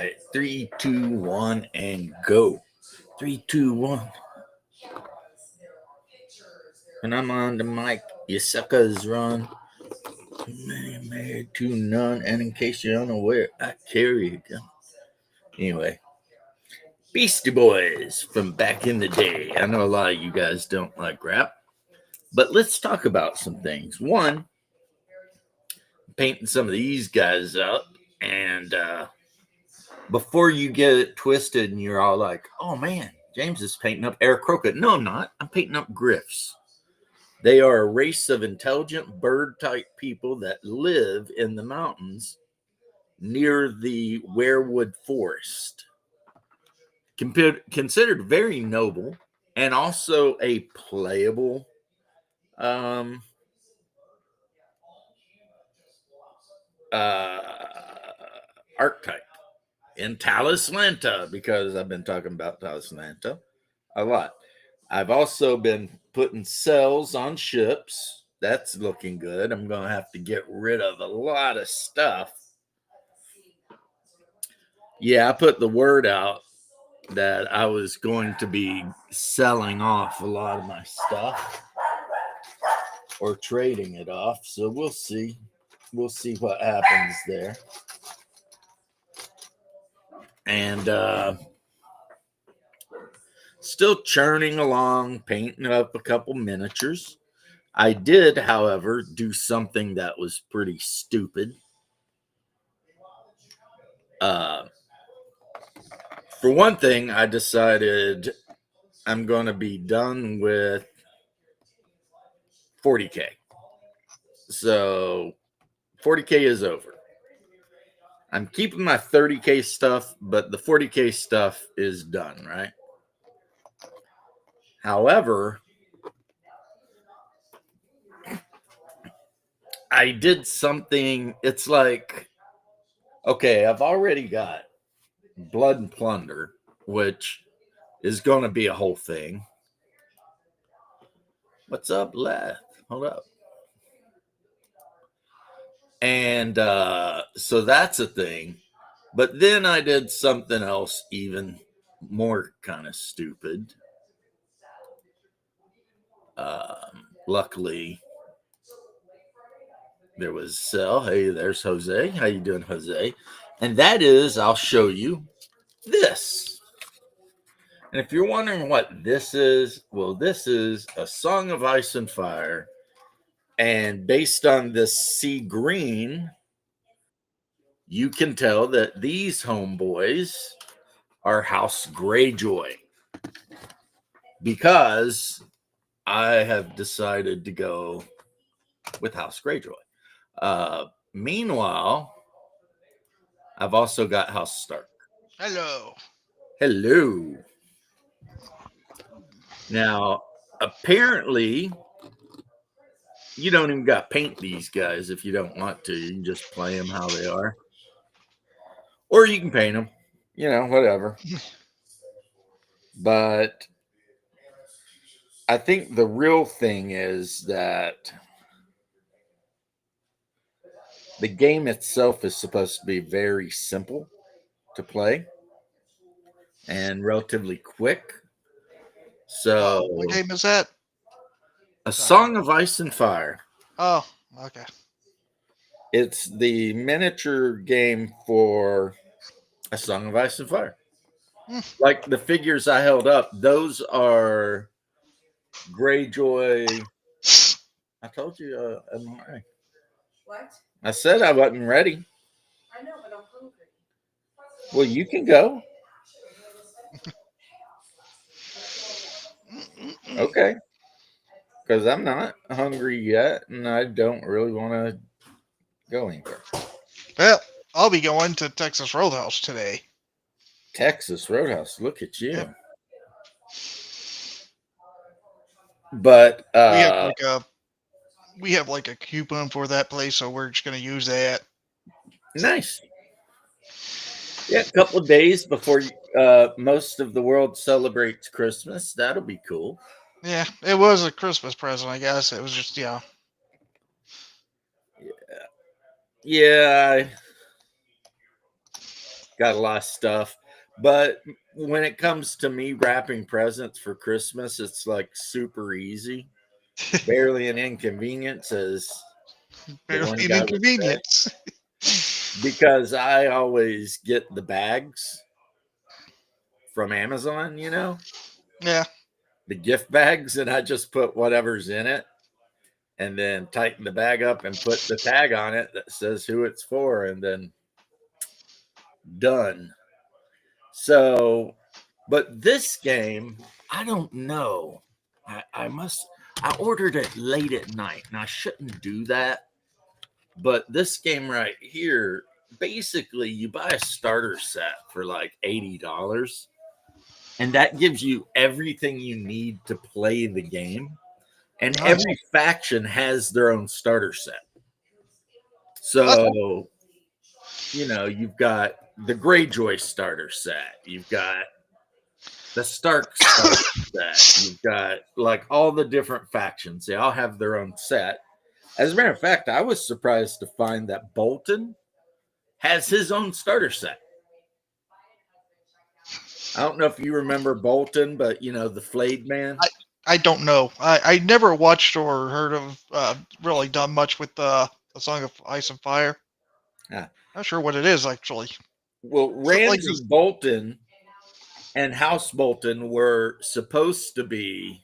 right. 3, 2, 1, and go. 3, 2, 1. And I'm on the mic. You suckers run. Too many married to none. And in case you're unaware, I carry a gun. Anyway, Beastie Boys from back in the day. I know a lot of you guys don't like rap, but let's talk about some things. One, painting some of these guys up, and before you get it twisted and you're all like, oh man, James is painting up Eric Crockett. No, I'm not. I'm painting up Griffs. They are a race of intelligent bird type people that live in the mountains near the Weirwood Forest. Considered very noble and also a playable um, uh, archetype in Talislanta, because I've been talking about Talislanta a lot. I've also been putting cells on ships. That's looking good. I'm going to have to get rid of a lot of stuff. Yeah, I put the word out that I was going to be selling off a lot of my stuff or trading it off. So we'll see. We'll see what happens there. And still churning along, painting up a couple miniatures. I did, however, do something that was pretty stupid. For one thing, I decided I'm going to be done with 40K. So 40K is over. I'm keeping my 30K stuff, but the 40K stuff is done, right? However, I did something. It's like, okay, I've already got Blood and Plunder, which is going to be a whole thing. What's up, left? Hold up. And so that's a thing. But then I did something else even more kind of stupid. Luckily, there was Sel. Hey, there's Jose. How you doing, Jose? And that is, I'll show you this. And if you're wondering what this is, well, this is A Song of Ice and Fire. And based on this sea green, you can tell that these homeboys are House Greyjoy, because I have decided to go with House Greyjoy. Meanwhile, I've also got House Stark. Hello. Hello. Now, apparently, you don't even got to paint these guys if you don't want to. You can just play them how they are. Or you can paint them, whatever. But I think the real thing is that the game itself is supposed to be very simple to play and relatively quick. So, What game is that? A Song of Ice and Fire. Oh, okay. It's the miniature game for A Song of Ice and Fire. Like the figures I held up, those are Greyjoy. I told you, MRA. What? I said I wasn't ready. I know, but I'm hungry. Well, you can go. Okay. Because I'm not hungry yet, and I don't really want to go anywhere. Well, I'll be going to Texas Roadhouse today. Texas Roadhouse, look at you. Yep. But we have like a coupon for that place, so we're just gonna use that. Nice. Yeah, a couple of days before most of the world celebrates Christmas. That'll be cool. Yeah, it was a Christmas present, I guess. It was just Yeah. got a lot of stuff. But when it comes to me wrapping presents for Christmas, it's like super easy. Barely an inconvenience, as the Barely one an guy would say, inconvenience. because I always get the bags from Amazon, Yeah. the gift bags, and I just put whatever's in it and then tighten the bag up and put the tag on it that says who it's for, and then done. So, but this game, I don't know. I ordered it late at night, and I shouldn't do that. But this game right here, basically, you buy a starter set for like $80, and that gives you everything you need to play the game. And Nice. every faction has their own starter set. Okay. So, you've got the Greyjoy starter set, you've got the Stark starter set, you've got like all the different factions. They all have their own set. As a matter of fact, I was surprised to find that Bolton has his own starter set. I don't know if you remember Bolton, but the Flayed Man. I don't know. I never watched or heard of really done much with the Song of Ice and Fire. Yeah. Not sure what it is actually. Well, Something like Ramsay Bolton and House Bolton were supposed to be.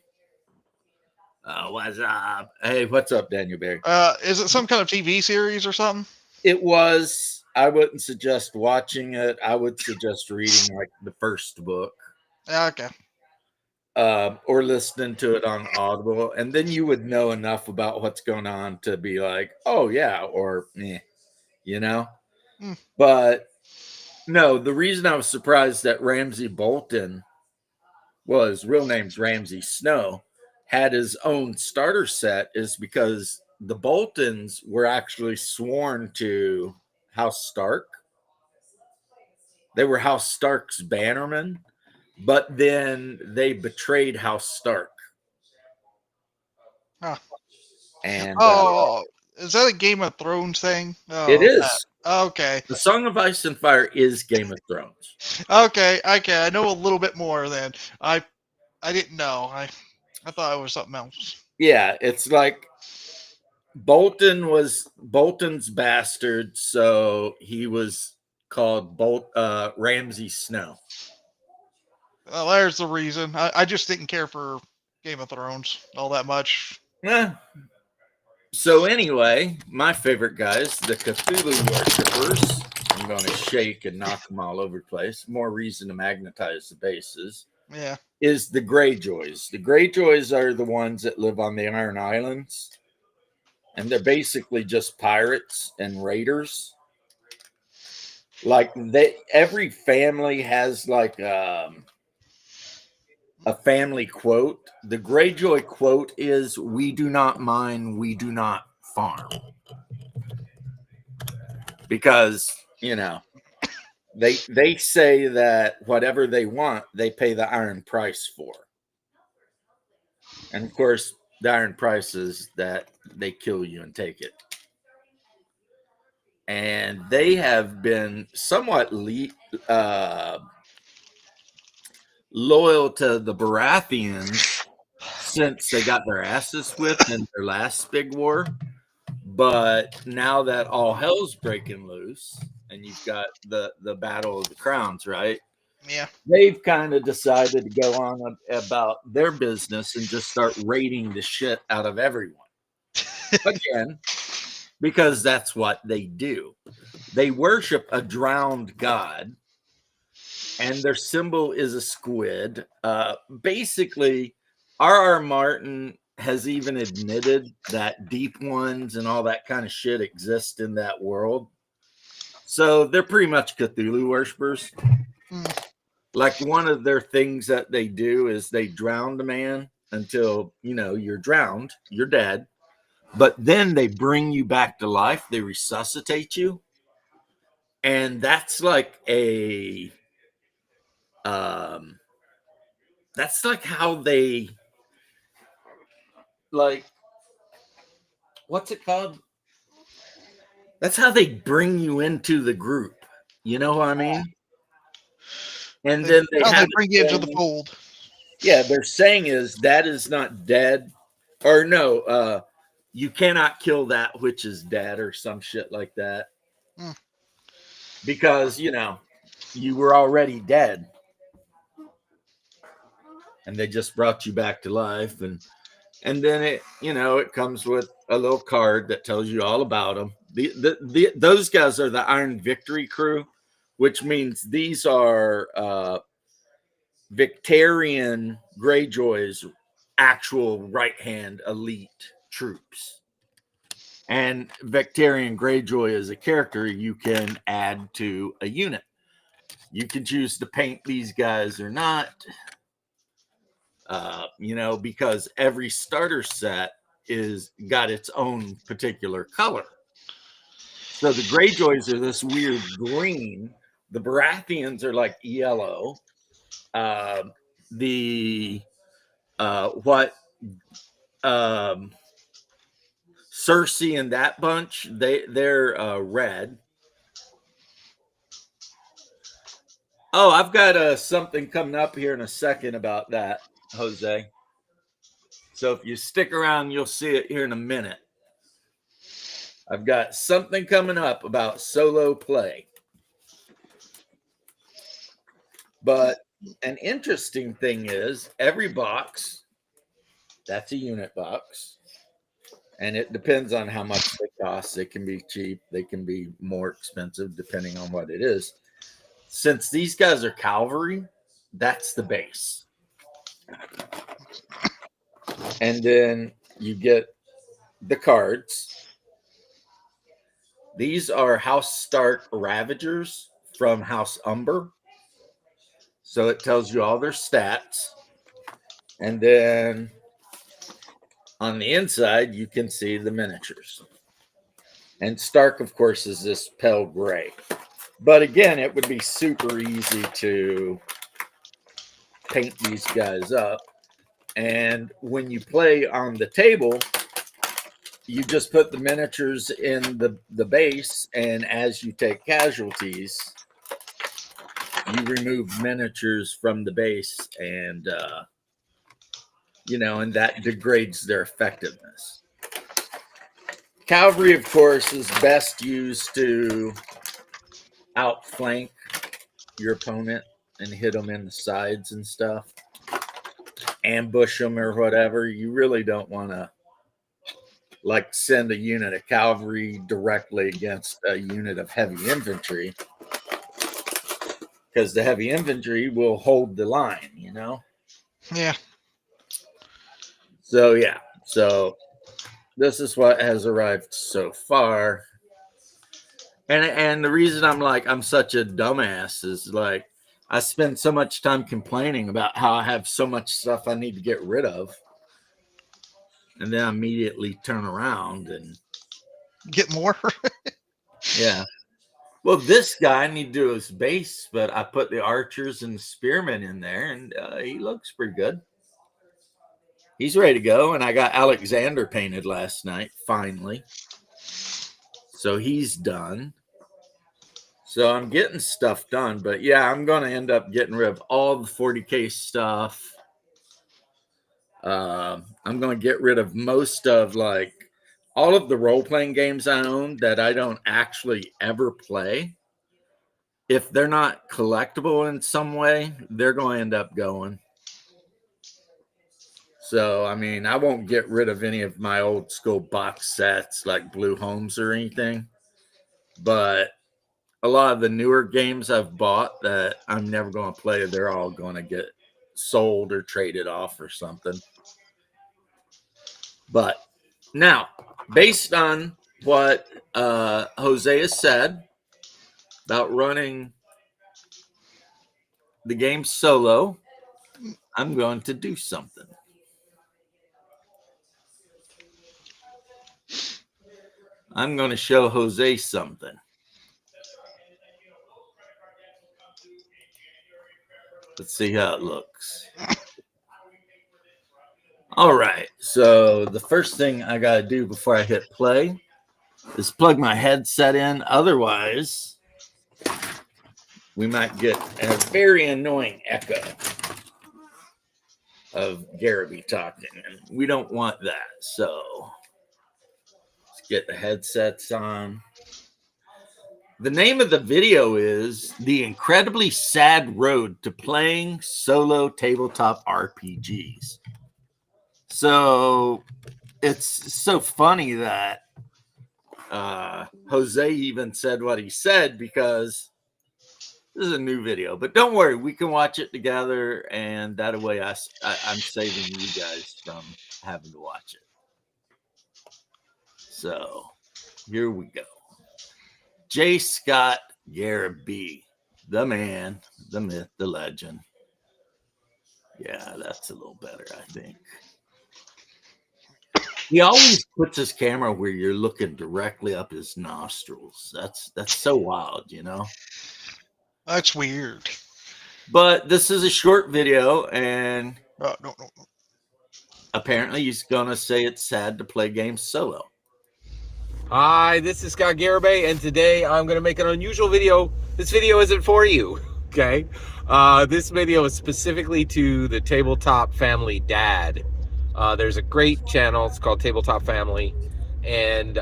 What's up? Hey, what's up, Daniel Barry? Is it some kind of TV series or something? It was. I wouldn't suggest watching it. I would suggest reading like the first book, Okay. or listening to it on Audible, and then you would know enough about what's going on to be like, oh yeah, or Hmm. But no, the reason I was surprised that Ramsay Bolton was real name's Ramsay Snow had his own starter set is because the Boltons were actually sworn to House Stark. They were House Stark's bannermen, but then they betrayed House Stark. Huh. And Oh, is that a Game of Thrones thing? Oh, it is. okay. The Song of Ice and Fire is Game of Thrones. Okay. I know a little bit more then. I didn't know. I thought it was something else. Yeah, it's like Bolton was Bolton's bastard, so he was called Ramsay Snow. Well, there's the reason. I just didn't care for Game of Thrones all that much. Yeah. So anyway, my favorite guys, the Cthulhu worshippers. I'm going to shake and knock them all over the place. More reason to magnetize the bases. Yeah. Is the Greyjoys. The Greyjoys are the ones that live on the Iron Islands, and they're basically just pirates and raiders. Like every family has like a family quote. The Greyjoy quote is, "We do not mine, we do not farm," because they say that whatever they want, they pay the iron price for. And of course, the iron price is that they kill you and take it. And they have been somewhat loyal to the Baratheons since they got their asses whipped in their last big war. But now that all hell's breaking loose, and you've got the Battle of the Crowns, right? Yeah. They've kind of decided to go on about their business and just start raiding the shit out of everyone. Again, because that's what they do. They worship a drowned god, and their symbol is a squid. Basically, R.R. Martin has even admitted that deep ones and all that kind of shit exist in that world. So they're pretty much Cthulhu worshippers. Like one of their things that they do is they drown the man until, you're drowned, you're dead. But then they bring you back to life. They resuscitate you. And that's like that's like how they, like, what's it called? That's how they bring you into the group. You know what I mean? And then they How they have bring you into the fold. yeah, they're saying is that is not dead, or no, you cannot kill that which is dead, or some shit like that, because you were already dead, and they just brought you back to life, and then it comes with a little card that tells you all about them. Those guys are the Iron Victory crew, which means these are Victarion Greyjoy's actual right hand elite troops. And Victarion Greyjoy is a character you can add to a unit. You can choose to paint these guys or not, because every starter set is got its own particular color. So the Greyjoys are this weird green. The Baratheons are like yellow. Cersei and that bunch, they're red. Oh, I've got something coming up here in a second about that, Jose. So if you stick around, you'll see it here in a minute. I've got something coming up about solo play. But an interesting thing is every box, that's a unit box. And it depends on how much they cost. They can be cheap. They can be more expensive depending on what it is. Since these guys are cavalry, that's the base. And then you get the cards. These are House Stark Ravagers from House Umber. So it tells you all their stats. And then on the inside, you can see the miniatures. And Stark, of course, is this pale gray. But again, it would be super easy to paint these guys up. And when you play on the table, you just put the miniatures in the base, and as you take casualties, you remove miniatures from the base, and and that degrades their effectiveness. Cavalry, of course, is best used to outflank your opponent and hit them in the sides and stuff, ambush them or whatever. You really don't want to send a unit of cavalry directly against a unit of heavy infantry, because the heavy infantry will hold the line, Yeah. So this is what has arrived so far. And the reason I'm such a dumbass is I spend so much time complaining about how I have so much stuff I need to get rid of. And then I immediately turn around and get more. Yeah. Well, this guy, I need to do his base, but I put the archers and the spearmen in there, and he looks pretty good. He's ready to go, and I got Alexander painted last night, finally. So he's done. So I'm getting stuff done, but yeah, I'm going to end up getting rid of all the 40K stuff. I'm going to get rid of most of all of the role-playing games I own that I don't actually ever play. If they're not collectible in some way, they're going to end up going. So, I mean, I won't get rid of any of my old school box sets like Blue Homes or anything. But a lot of the newer games I've bought that I'm never going to play, they're all going to get sold or traded off or something. But now, based on what Jose has said about running the game solo, I'm going to do something. I'm going to show Jose something. Let's see how it looks. All right. So the first thing I got to do before I hit play is plug my headset in. Otherwise, we might get a very annoying echo of Garrity talking, and we don't want that. So let's get the headsets on. The name of the video is The Incredibly Sad Road to Playing Solo Tabletop RPGs. So it's so funny that Jose even said what he said, because this is a new video. But don't worry, we can watch it together, and that way I'm saving you guys from having to watch it. So here we go. J. Scott Garrity, the man, the myth, the legend. Yeah, that's a little better, I think. He always puts his camera where you're looking directly up his nostrils. That's so wild, you know? That's weird. But this is a short video, and No. apparently he's going to say it's sad to play games solo. Hi, this is Scott Garibay, and today I'm going to make an unusual video. This video isn't for you, okay? This video is specifically to the Tabletop Family Dad. There's a great channel. It's called Tabletop Family, and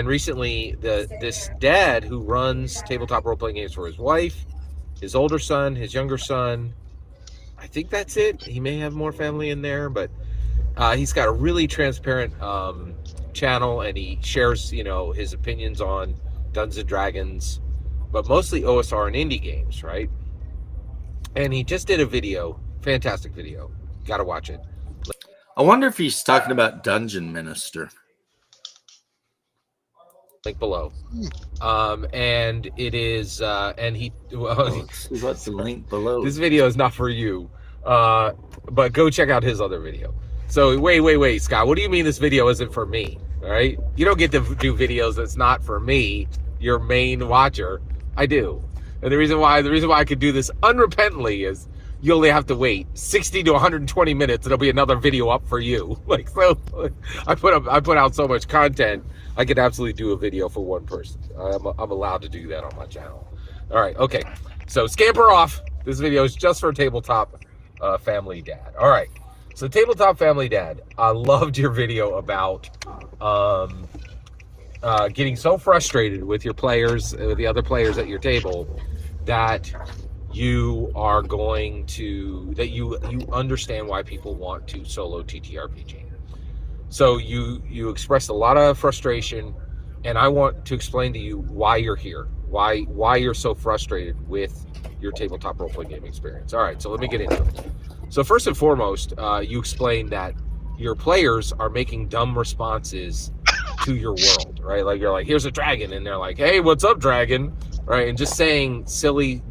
recently this dad who runs tabletop role-playing games for his wife, his older son, his younger son. I think that's it. He may have more family in there, but he's got a really transparent channel, and he shares, his opinions on Dungeons and Dragons, but mostly OSR and indie games, right? And he just did a video, fantastic video. Gotta watch it. I wonder if he's talking about Dungeon Minister. Link below. And it is, and he, What's the link below? This video is not for you, but go check out his other video. So wait, Scott, what do you mean this video isn't for me? All right, you don't get to do videos that's not for me, your main watcher. I do, and the reason why I could do this unrepentantly is you only have to wait 60 to 120 minutes, and there'll be another video up for you. So, I put out so much content, I could absolutely do a video for one person. I'm allowed to do that on my channel. All right, okay. So scamper off. This video is just for Tabletop Family Dad. All right. So Tabletop Family Dad, I loved your video about getting so frustrated with your players, with the other players at your table, that you are going to, that you understand why people want to solo TTRPG. So you expressed a lot of frustration, and I want to explain to you why you're here, why you're so frustrated with your tabletop role-playing game experience. All right, so let me get into it. So first and foremost, you explained that your players are making dumb responses to your world, right? Like you're like, here's a dragon, and they're like, hey, what's up, dragon? Right? And just saying silly,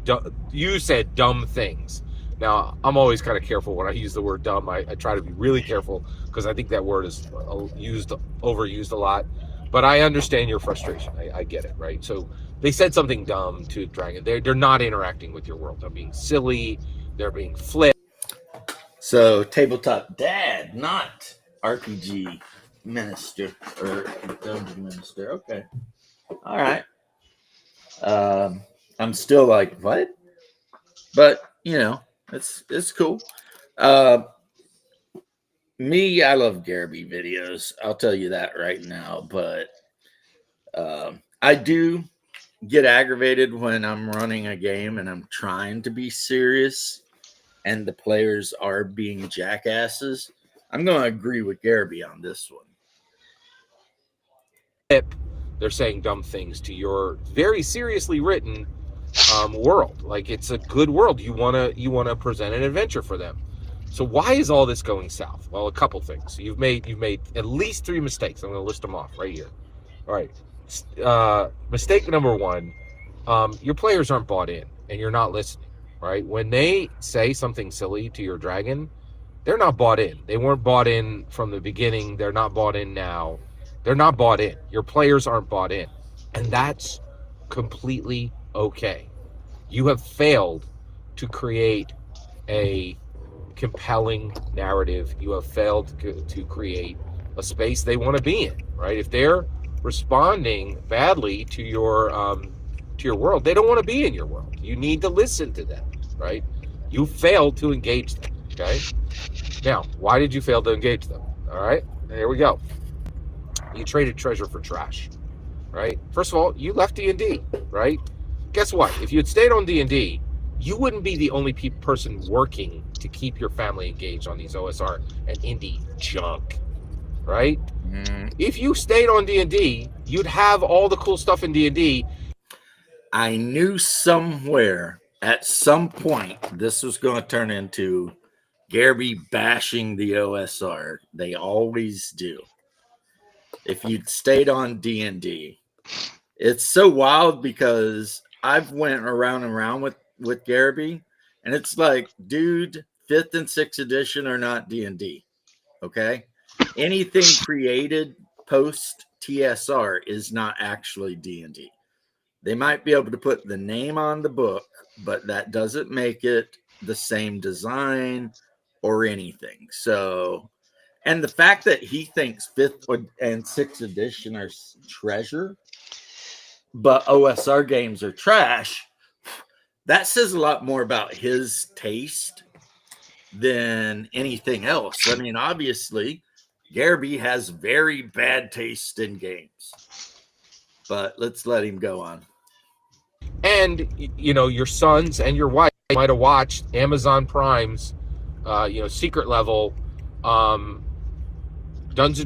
you said dumb things. Now, I'm always kind of careful when I use the word dumb. I try to be really careful because I think that word is overused a lot. But I understand your frustration. I get it, right? So they said something dumb to dragon. They're not interacting with your world. They're being silly. They're being flipped. So Tabletop Dad, not RPG Minister or Dungeon Minister. Okay. All right. I'm still like, what? But, it's cool. Me, I love Garrity videos. I'll tell you that right now. But I do get aggravated when I'm running a game and I'm trying to be serious and the players are being jackasses. I'm going to agree with Garrity on this one. They're saying dumb things to your very seriously written world. Like, it's a good world. You want to present an adventure for them. So why is all this going south? Well, a couple things. You've made at least 3 mistakes. I'm going to list them off right here. All right. Mistake number 1, your players aren't bought in and you're not listening, right? When they say something silly to your dragon, they're not bought in. They weren't bought in from the beginning. They're not bought in now. They're not bought in. Your players aren't bought in. And that's completely okay. You have failed to create a compelling narrative. You have failed to create a space they want to be in, right? If they're responding badly to your to your world, they don't want to be in your world. You need to listen to them, right? You failed to engage them, okay? Now, why did you fail to engage them? All right, here we go. You traded treasure for trash, right? First of all, you left D&D, right? Guess what? If you had stayed on D&D, you wouldn't be the only person working to keep your family engaged on these OSR and indie junk, right? If you stayed on D&D, you'd have all the cool stuff in D&D. I knew somewhere at some point this was going to turn into Garby bashing the OSR. They always do. If you'd stayed on D&D, it's so wild because I've went around and around with Garby, and it's like, dude, 5th and 6th edition are not D&D. Okay, anything created post TSR is not actually D&D. They might be able to put the name on the book, but that doesn't make it the same design or anything. So, and the fact that he thinks 5th and 6th edition are treasure, but OSR games are trash, that says a lot more about his taste than anything else. I mean, obviously, Garby has very bad taste in games, but let's let him go on. And, you know, your sons and your wife might have watched Amazon Prime's, secret level Dungeons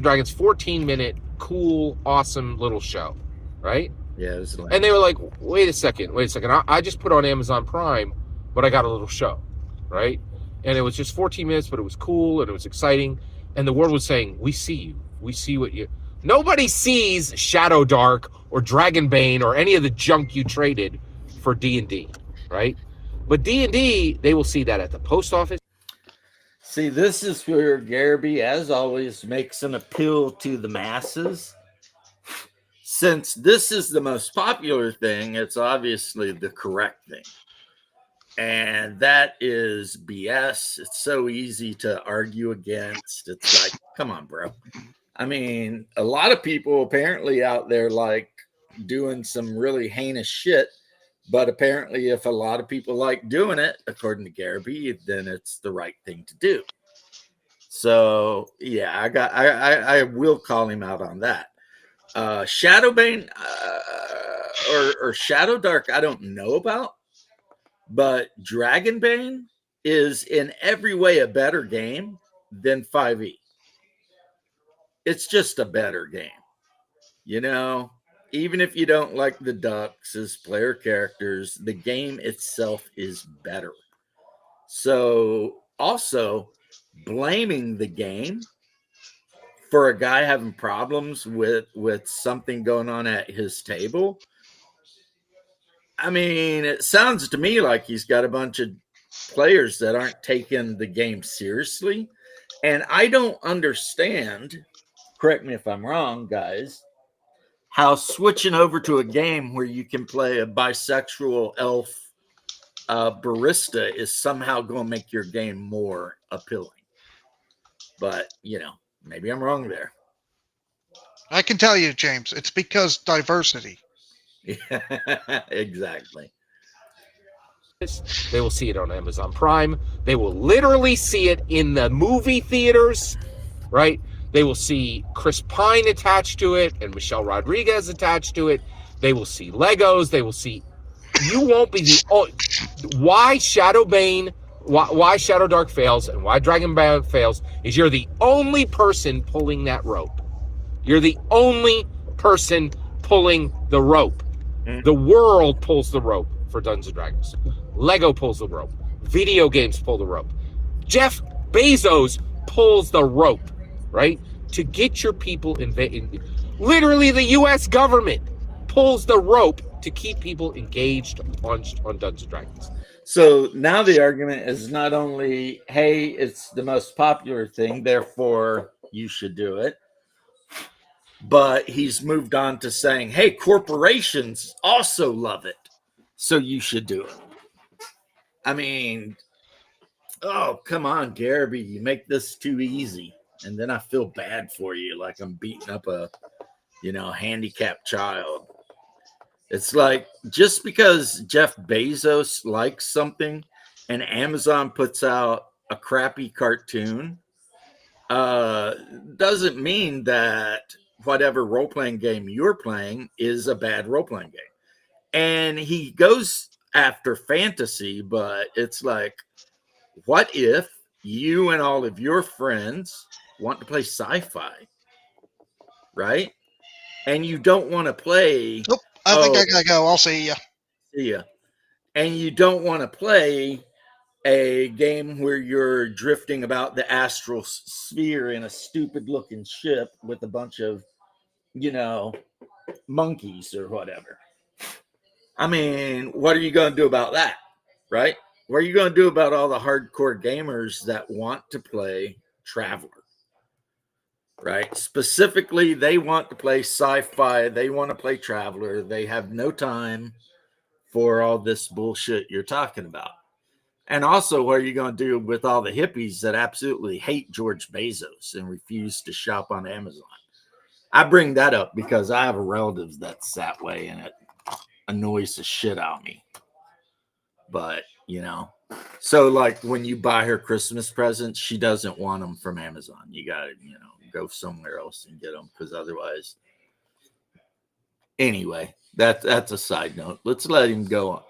& Dragons 14-minute, cool, awesome little show, right? Yeah, it was and they were like, wait a second. I just put on Amazon Prime, but I got a little show, right? And it was just 14 minutes, but it was cool and it was exciting. And the world was saying, we see you. We see what you... Nobody sees Shadow Dark or Dragonbane or any of the junk you traded for D&D, right? But D&D, they will see that at the post office. See, this is where Garby, as always, makes an appeal to the masses. Since this is the most popular thing, it's obviously the correct thing. And that is BS. It's so easy to argue against. It's like, come on, bro. I mean, a lot of people apparently out there like doing some really heinous shit. But apparently, if a lot of people like doing it, according to Garby, then it's the right thing to do. So, yeah, I will call him out on that. Shadowbane or Shadow Dark, I don't know about. But Dragonbane is in every way a better game than 5e. It's just a better game. You know, even if you don't like the ducks as player characters, the game itself is better. So also blaming the game for a guy having problems with something going on at his table, I mean, it sounds to me like he's got a bunch of players that aren't taking the game seriously. And I don't understand, correct me if I'm wrong, guys, how switching over to a game where you can play a bisexual elf barista is somehow going to make your game more appealing. But, you know, maybe I'm wrong there. I can tell you, James, it's because diversity. Yeah, exactly. They will see it on Amazon Prime. They will literally see it in the movie theaters, right? They will see Chris Pine attached to it and Michelle Rodriguez attached to it. They will see Legos. They will see... You won't be the... Why Shadowbane, why Shadow Dark fails and why Dragonbane fails is you're the only person pulling that rope. You're the only person pulling the rope. The world pulls the rope for Dungeons & Dragons. Lego pulls the rope. Video games pull the rope. Jeff Bezos pulls the rope, right? To get your people invaded. Literally, the U.S. government pulls the rope to keep people engaged on Dungeons & Dragons. So now the argument is not only, hey, it's the most popular thing, therefore you should do it. But he's moved on to saying, hey, corporations also love it, so you should do it. I mean, oh, come on, Garby, you make this too easy. And then I feel bad for you, like I'm beating up a, handicapped child. It's like just because Jeff Bezos likes something and Amazon puts out a crappy cartoon doesn't mean that whatever role playing game you're playing is a bad role playing game. And he goes after fantasy, but it's like, what if you and all of your friends want to play sci-fi, right? And you don't want to play. Nope. I think I gotta go. I'll see ya. See ya. And you don't want to play a game where you're drifting about the astral sphere in a stupid looking ship with a bunch of, monkeys or whatever. I mean, what are you going to do about that, right? What are you going to do about all the hardcore gamers that want to play Traveler, right? Specifically, they want to play sci-fi. They want to play Traveler. They have no time for all this bullshit you're talking about. And also, what are you going to do with all the hippies that absolutely hate George Bezos and refuse to shop on Amazon? I bring that up because I have a relative that's that way, and it annoys the shit out of me. But, so like when you buy her Christmas presents, she doesn't want them from Amazon. You got to, go somewhere else and get them because otherwise. Anyway, that's a side note. Let's let him go on.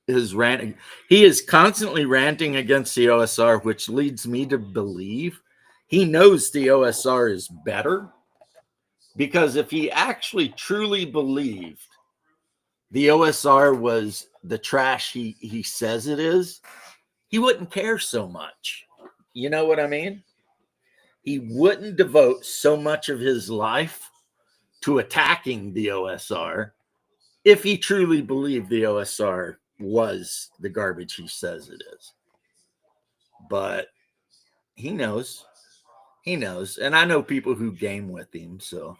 His ranting. He is constantly ranting against the OSR, which leads me to believe he knows the OSR is better, because if he actually truly believed the OSR was the trash he says it is, he wouldn't care so much. You know what I mean? He wouldn't devote so much of his life to attacking the OSR if he truly believed the OSR was the garbage he says it is. But he knows. And I know people who game with him, so.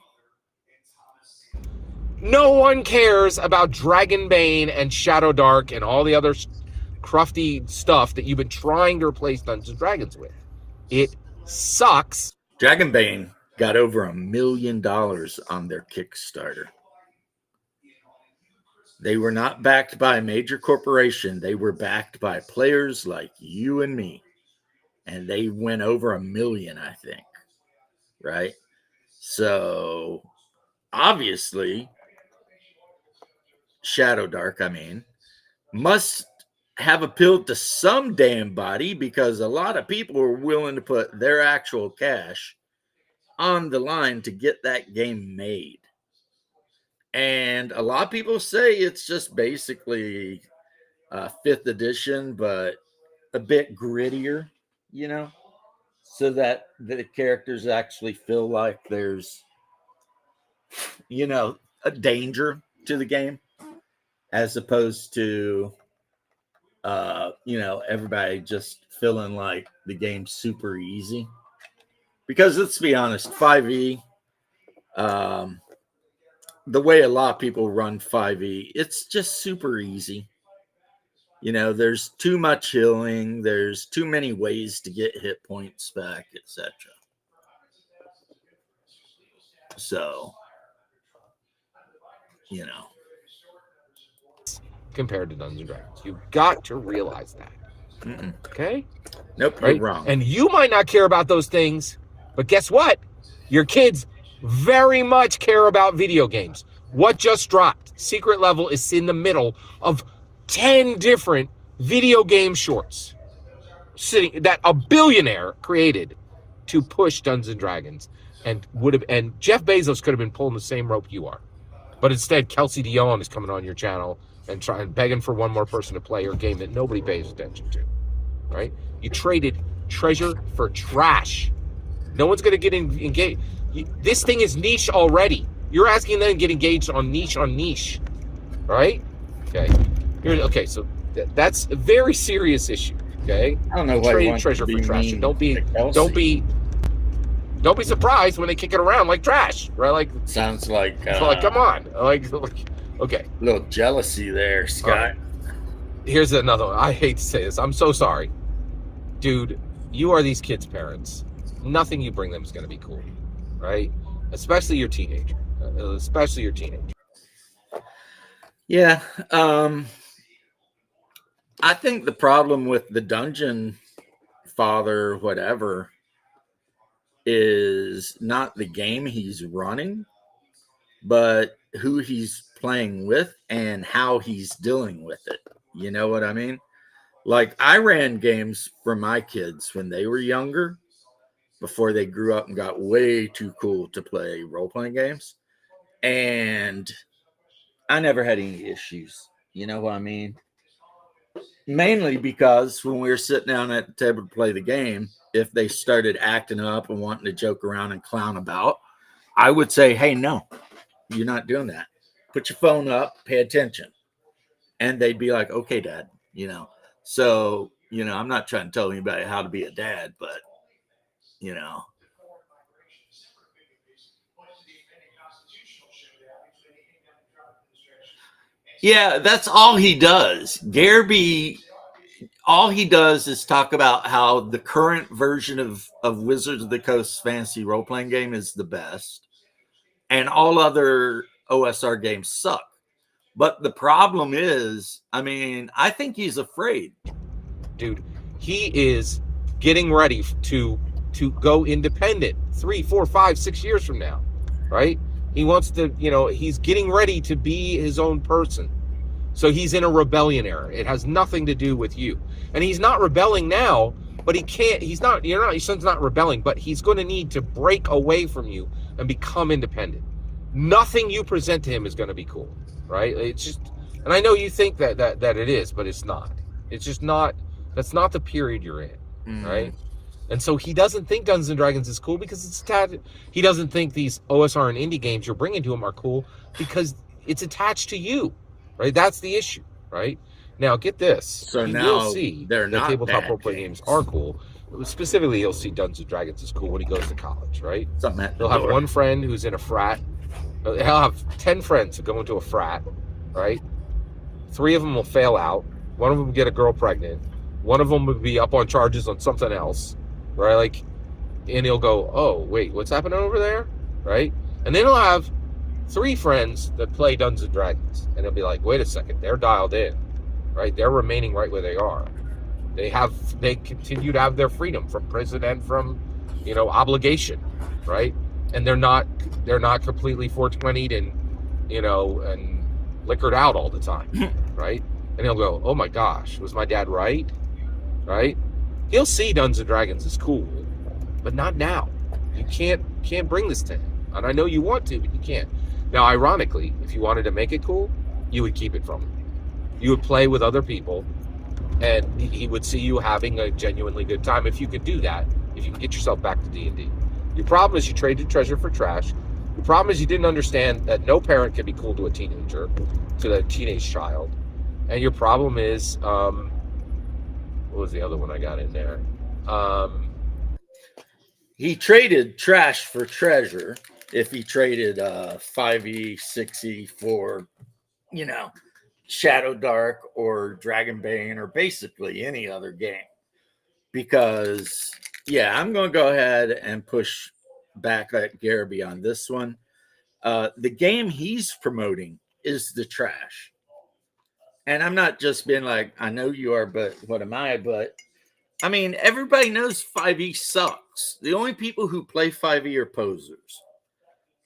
No one cares about Dragonbane and Shadow Dark and all the other crufty stuff that you've been trying to replace Dungeons and Dragons with. It sucks. Dragonbane got over $1 million on their Kickstarter. They were not backed by a major corporation. They were backed by players like you and me. And they went over $1 million, I think. Right? So, obviously, Shadow Dark, must have appealed to some damn body, because a lot of people were willing to put their actual cash on the line to get that game made. And a lot of people say it's just basically 5th edition, but a bit grittier, so that the characters actually feel like there's, a danger to the game, as opposed to, everybody just feeling like the game's super easy. Because let's be honest, 5e, the way a lot of people run 5e, it's just super easy. There's too much healing. There's too many ways to get hit points back, etc. So, Compared to Dungeons and Dragons. You've got to realize that. Mm-mm. Okay? Nope, Right? you're wrong. And you might not care about those things, but guess what? Your kids very much care about video games. What just dropped? Secret Level is in the middle of 10 different video game shorts that a billionaire created to push Dungeons and Dragons, and Jeff Bezos could have been pulling the same rope you are. But instead, Kelsey Dion is coming on your channel and begging for one more person to play your game that nobody pays attention to, right? You traded treasure for trash. No one's going to get engaged. This thing is niche already. You're asking them to get engaged on niche, right? Okay. So that's a very serious issue. Okay. I don't know why Trading treasure for trash. And don't be surprised when they kick it around like trash, right? Like, sounds like come on, okay. A little jealousy there, Scott. Here's another one. I hate to say this. I'm so sorry, dude. You are these kids' parents. Nothing you bring them is going to be cool, right? Especially your teenager. Yeah. I think the problem with the Dungeon Father, whatever, is not the game he's running, but who he's playing with and how he's dealing with it. You know what I mean? Like, I ran games for my kids when they were younger, before they grew up and got way too cool to play role playing games. And I never had any issues. You know what I mean? Mainly because when we were sitting down at the table to play the game, if they started acting up and wanting to joke around and clown about, I would say, hey, no, you're not doing that. Put your phone up, pay attention. And they'd be like, okay, Dad, you know. So, you know, I'm not trying to tell anybody how to be a dad, but, you know. Yeah, that's all he does. Garby, all he does is talk about how the current version of Wizards of the Coast fantasy role playing game is the best, and all other OSR games suck. But the problem is, I mean, I think he's afraid. Dude, he is getting ready to go independent 3, 4, 5, 6 years from now, right? He wants to, you know, he's getting ready to be his own person. So he's in a rebellion era. It has nothing to do with you. And he's not rebelling now, but he can't, he's not, you're not, your son's not rebelling, but he's going to need to break away from you and become independent. Nothing you present to him is going to be cool, right? It's just, and I know you think that it is, but it's not. It's just not, that's not the period you're in, right? And so he doesn't think Dungeons and Dragons is cool because it's attached. He doesn't think these OSR and indie games you're bringing to him are cool because it's attached to you, right? That's the issue, right? Now get this. So he now will see they're that not tabletop bad role-playing games are cool. Specifically, he'll see Dungeons and Dragons is cool when he goes to college, right? Something at the He'll have door. one friend who's in a frat. He'll have 10 friends who go into a frat, right? 3 of them will fail out. One of them will get a girl pregnant. One of them will be up on charges on something else, right? Like, and he'll go, oh, wait, what's happening over there, right? And then he'll have 3 friends that play Dungeons and Dragons, and he'll be like, wait a second, they're dialed in, right? They're remaining right where they are. They continue to have their freedom from prison and from, you know, obligation, right? And they're not completely 420'd and, you know, and liquored out all the time, right? And he'll go, oh my gosh, was my dad right? Right? He'll see Dungeons and Dragons is cool, but not now. You can't bring this to him. And I know you want to, but you can't. Now, ironically, if you wanted to make it cool, you would keep it from him. You would play with other people, and he would see you having a genuinely good time if you could do that, if you can get yourself back to D&D. Your problem is you traded treasure for trash. The problem is you didn't understand that no parent can be cool to a teenager, to a teenage child. And your problem is, what was the other one I got in there? He traded trash for treasure if he traded 5e, 6e for, you know, Shadow Dark or Dragonbane or basically any other game. Because, yeah, I'm going to go ahead and push back at Garby on this one. The game he's promoting is the trash. And I'm not just being like, I know you are, but what am I? But, I mean, everybody knows 5e sucks. The only people who play 5e are posers.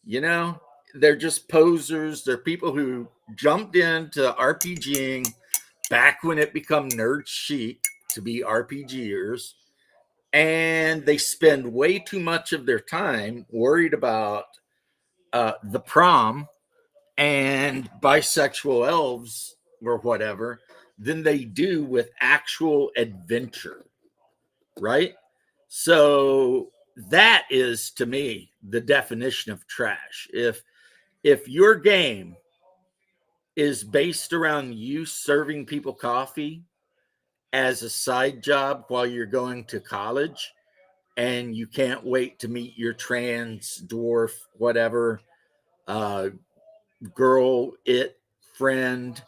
You know, they're just posers. They're people who jumped into RPGing back when it became nerd chic to be RPGers. And they spend way too much of their time worried about the prom and bisexual elves or whatever than they do with actual adventure, right? So that is, to me, the definition of trash. If your game is based around you serving people coffee as a side job while you're going to college, and you can't wait to meet your trans dwarf, whatever, girl, friend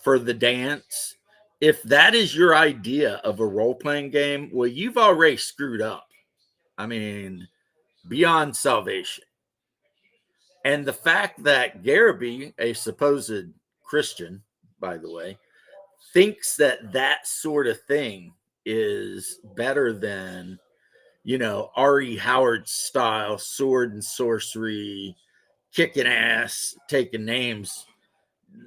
for the dance. If that is your idea of a role-playing game, well, you've already screwed up. I mean, beyond salvation. And the fact that Garby, a supposed Christian, by the way, thinks that that sort of thing is better than, you know, R.E. Howard style sword and sorcery, kicking ass, taking names.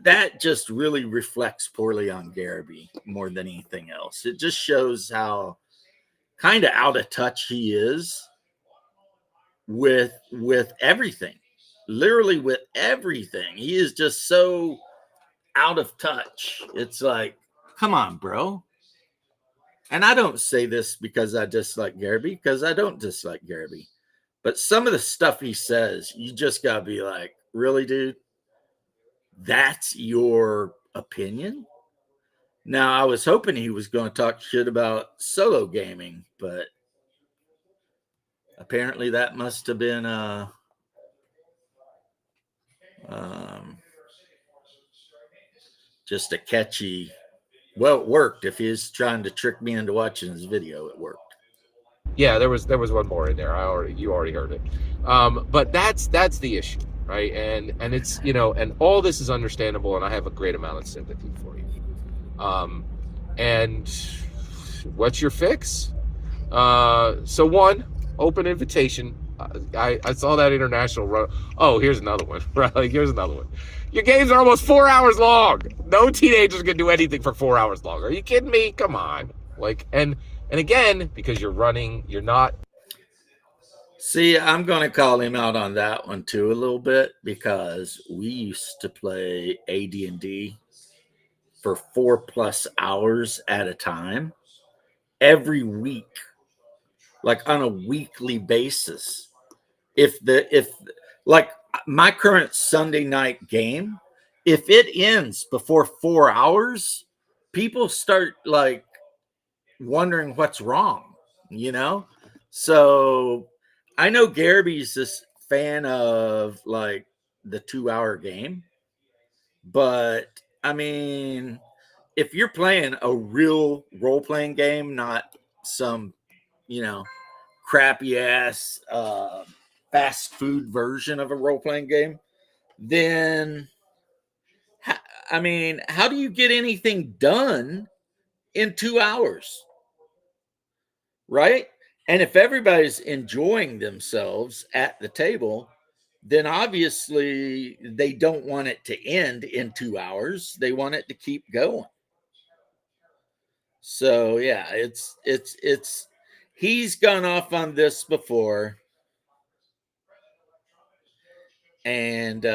That just really reflects poorly on Garrity more than anything else. It just shows how kind of out of touch he is with everything, literally with everything. He is just so out of touch. It's like, come on, bro. And I don't say this because I dislike Garrity, because I don't dislike Garrity. But some of the stuff he says, you just gotta be like, really, dude? That's your opinion? Now, I was hoping he was going to talk shit about solo gaming, but apparently that must have been just a catchy. Well, it worked. If he was trying to trick me into watching his video, it worked. Yeah, there was one more in there. You already heard it. But that's the issue, right? And it's, you know, and all this is understandable, and I have a great amount of sympathy for you. And what's your fix? So one, open invitation. I saw that international run. Oh, here's another one. Right? Like, here's another one. Your games are almost 4 hours long. No teenager's gonna do anything for 4 hours long. Are you kidding me? Come on. Like, and again, because you're not. See, I'm going to call him out on that one too a little bit, because we used to play AD&D for 4+ hours at a time every week, like on a weekly basis. If like my current Sunday night game, if it ends before 4 hours, people start like wondering what's wrong, you know? So I know Gary's this fan of like the 2-hour game, but I mean, if you're playing a real role-playing game, not some, you know, crappy ass fast food version of a role-playing game, then I mean, how do you get anything done in 2 hours? Right? And if everybody's enjoying themselves at the table, then obviously they don't want it to end in 2 hours. They want it to keep going. So yeah, it's he's gone off on this before. And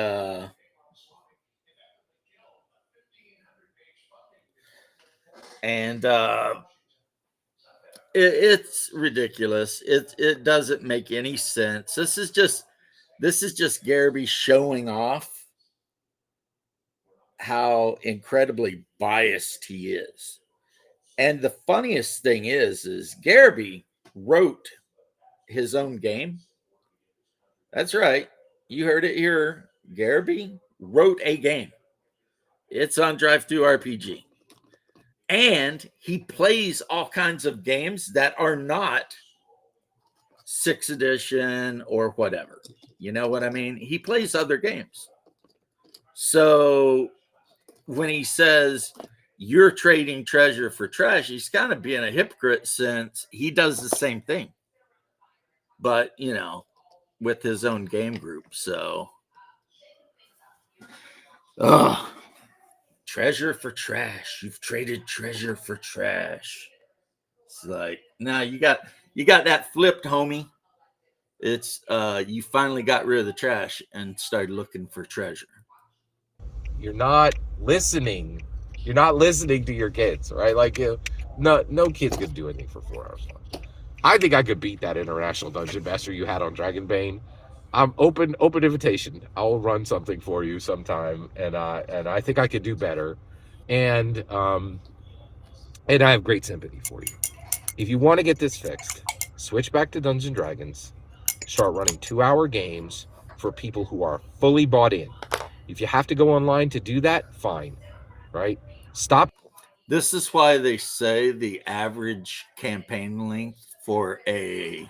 it's ridiculous. It doesn't make any sense. This is just Garrity showing off how incredibly biased he is. And the funniest thing is Garrity wrote his own game. That's right. You heard it here. Garrity wrote a game. It's on DriveThruRPG. And he plays all kinds of games that are not 6th edition or whatever. You know what I mean? He plays other games. So when he says you're trading treasure for trash, he's kind of being a hypocrite, since he does the same thing, but, you know, with his own game group. So, treasure for trash. You've traded treasure for trash. It's like, nah, you got that flipped, homie. It's you finally got rid of the trash and started looking for treasure. You're not listening. You're not listening to your kids, right? Like, no kid's gonna do anything for 4 hours long. I think I could beat that international dungeon master you had on Dragonbane. I'm open invitation. I'll run something for you sometime, and I think I could do better. And I have great sympathy for you. If you want to get this fixed, switch back to Dungeons and Dragons. Start running 2-hour games for people who are fully bought in. If you have to go online to do that, fine, right? Stop. This is why they say the average campaign length for a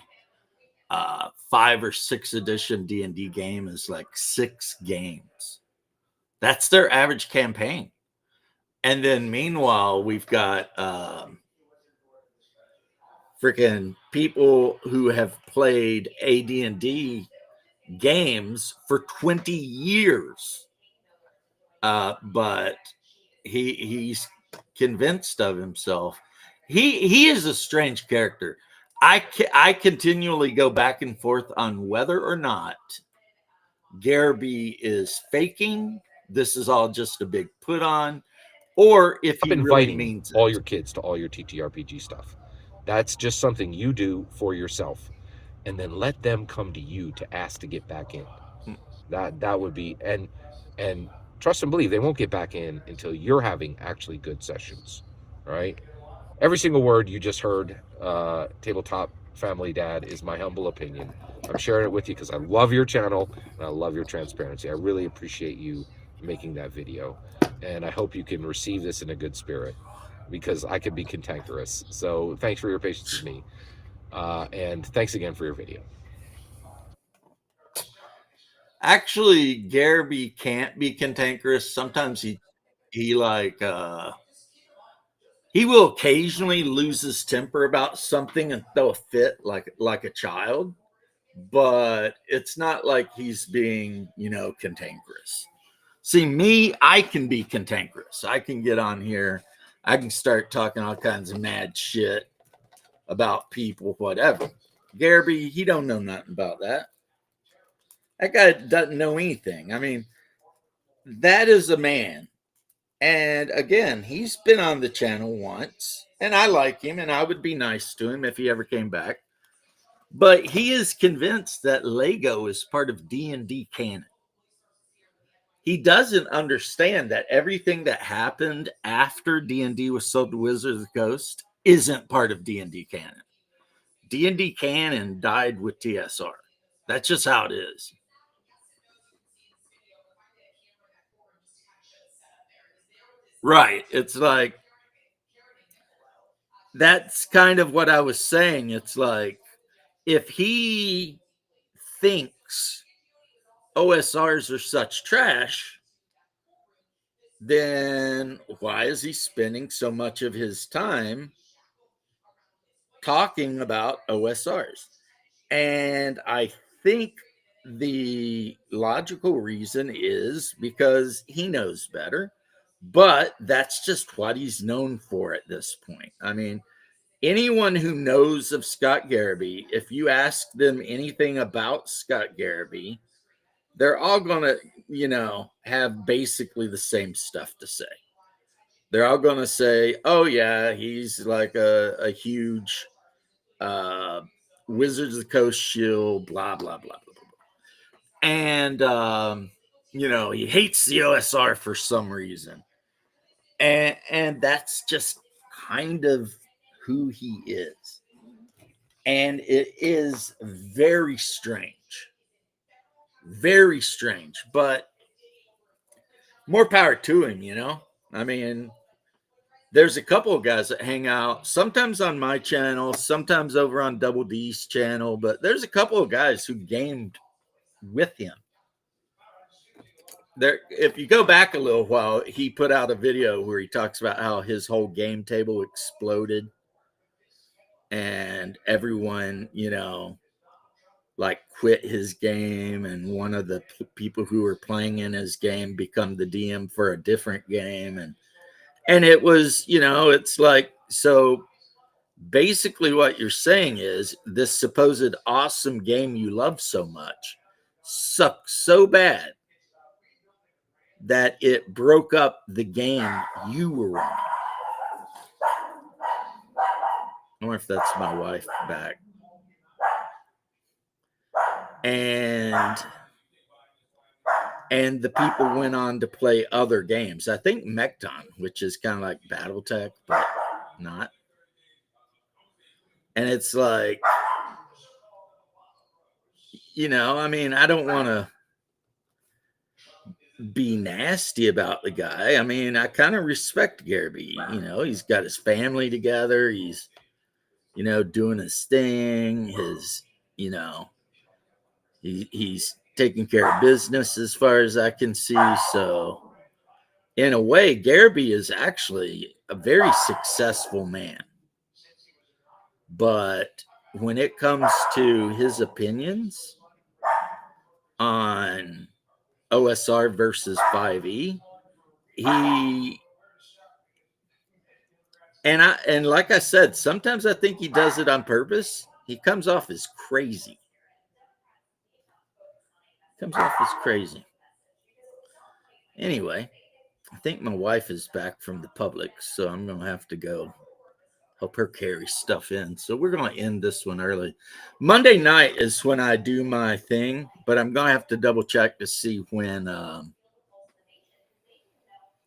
5 or 6 edition D&D game is like 6 games. That's their average campaign. And then meanwhile, we've got freaking people who have played AD&D games for 20 years. But he's convinced of himself. He is a strange character. I continually go back and forth on whether or not Garby is faking. This is all just a big put on, or if Stop he really inviting means all it. your kids to all your TTRPG stuff. That's just something you do for yourself, and then let them come to you to ask to get back in. That would be, and trust and believe they won't get back in until you're having actually good sessions, right? Every single word you just heard, Tabletop Family Dad, is my humble opinion. I'm sharing it with you because I love your channel and I love your transparency. I really appreciate you making that video, and I hope you can receive this in a good spirit, because I can be cantankerous. So thanks for your patience with me, and thanks again for your video. Actually, Garby can't be cantankerous. Sometimes he like he will occasionally lose his temper about something and throw a fit like a child, but it's not like he's being, cantankerous. See, me, I can be cantankerous. I can get on here, I can start talking all kinds of mad shit about people, whatever. Garby, he don't know nothing about that. That guy doesn't know anything. I mean, that is a man. And again, he's been on the channel once, and I like him, and I would be nice to him if he ever came back. But he is convinced that Lego is part of D&D canon. He doesn't understand that everything that happened after D&D was sold to Wizards of the Coast isn't part of D&D canon. D&D canon died with TSR. That's just how it is. Right. It's like, that's kind of what I was saying. It's like, if he thinks OSRs are such trash, then why is he spending so much of his time talking about OSRs? And I think the logical reason is because he knows better, but that's just what he's known for at this point. I mean, anyone who knows of Scott Garby, if you ask them anything about Scott Garby, they're all going to, have basically the same stuff to say. They're all going to say, oh, yeah, he's like a huge Wizards of the Coast shill, blah, blah, blah, blah, blah. And, he hates the OSR for some reason. And that's just kind of who he is. And it is very strange. Very strange. But more power to him, I mean, there's a couple of guys that hang out sometimes on my channel, sometimes over on Double D's channel, but there's a couple of guys who gamed with him. There, if you go back a little while, he put out a video where he talks about how his whole game table exploded and everyone, like quit his game, and one of the people who were playing in his game become the DM for a different game, and it was, it's like, so basically what you're saying is this supposed awesome game you love so much sucks so bad that it broke up the game you were running. I wonder if that's my wife back. And the people went on to play other games. I think Mekton, which is kind of like Battletech, but not. And it's like, I mean, I don't want to be nasty about the guy. I mean, I kind of respect Garby. He's got his family together. He's, doing his thing. His, he's taking care of business as far as I can see. So in a way, Garby is actually a very successful man. But when it comes to his opinions on OSR versus 5e, he and like I said, sometimes I think he does it on purpose. He comes off as crazy. Anyway, I think my wife is back from the public, so I'm gonna have to go help her carry stuff in. So we're gonna end this one early. Monday night is when I do my thing, but I'm gonna have to double check to see when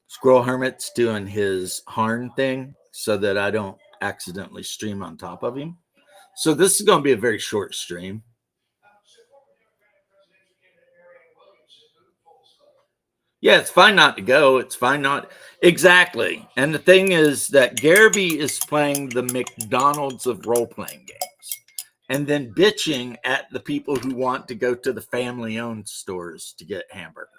Squirrel Hermit's doing his Harn thing so that I don't accidentally stream on top of him. So this is going to be a very short stream. Yeah, it's fine not to go. It's fine not. Exactly. And the thing is that Garby is playing the McDonald's of role-playing games and then bitching at the people who want to go to the family-owned stores to get hamburgers.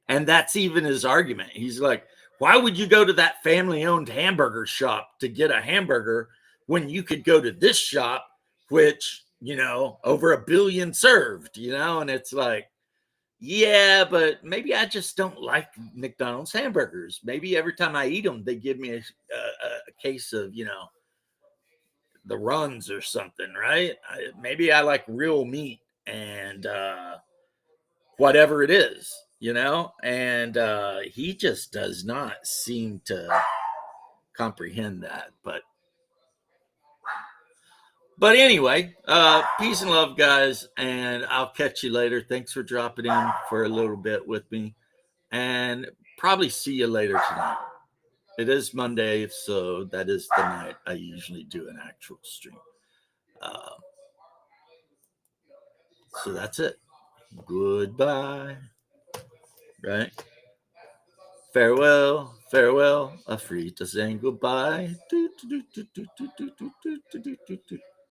And that's even his argument. He's like, why would you go to that family-owned hamburger shop to get a hamburger when you could go to this shop, which, you know, over 1 billion served, you know? And it's like, yeah, but maybe I just don't like McDonald's hamburgers. Maybe every time I eat them, they give me a case of, you know, the runs or something, right? Maybe I like real meat and whatever it is, you know? And he just does not seem to comprehend that. But anyway, peace and love, guys, and I'll catch you later. Thanks for dropping in for a little bit with me, and probably see you later tonight. It is Monday, so that is the night I usually do an actual stream. So that's it. Goodbye. Right? Farewell, farewell. A free to saying goodbye.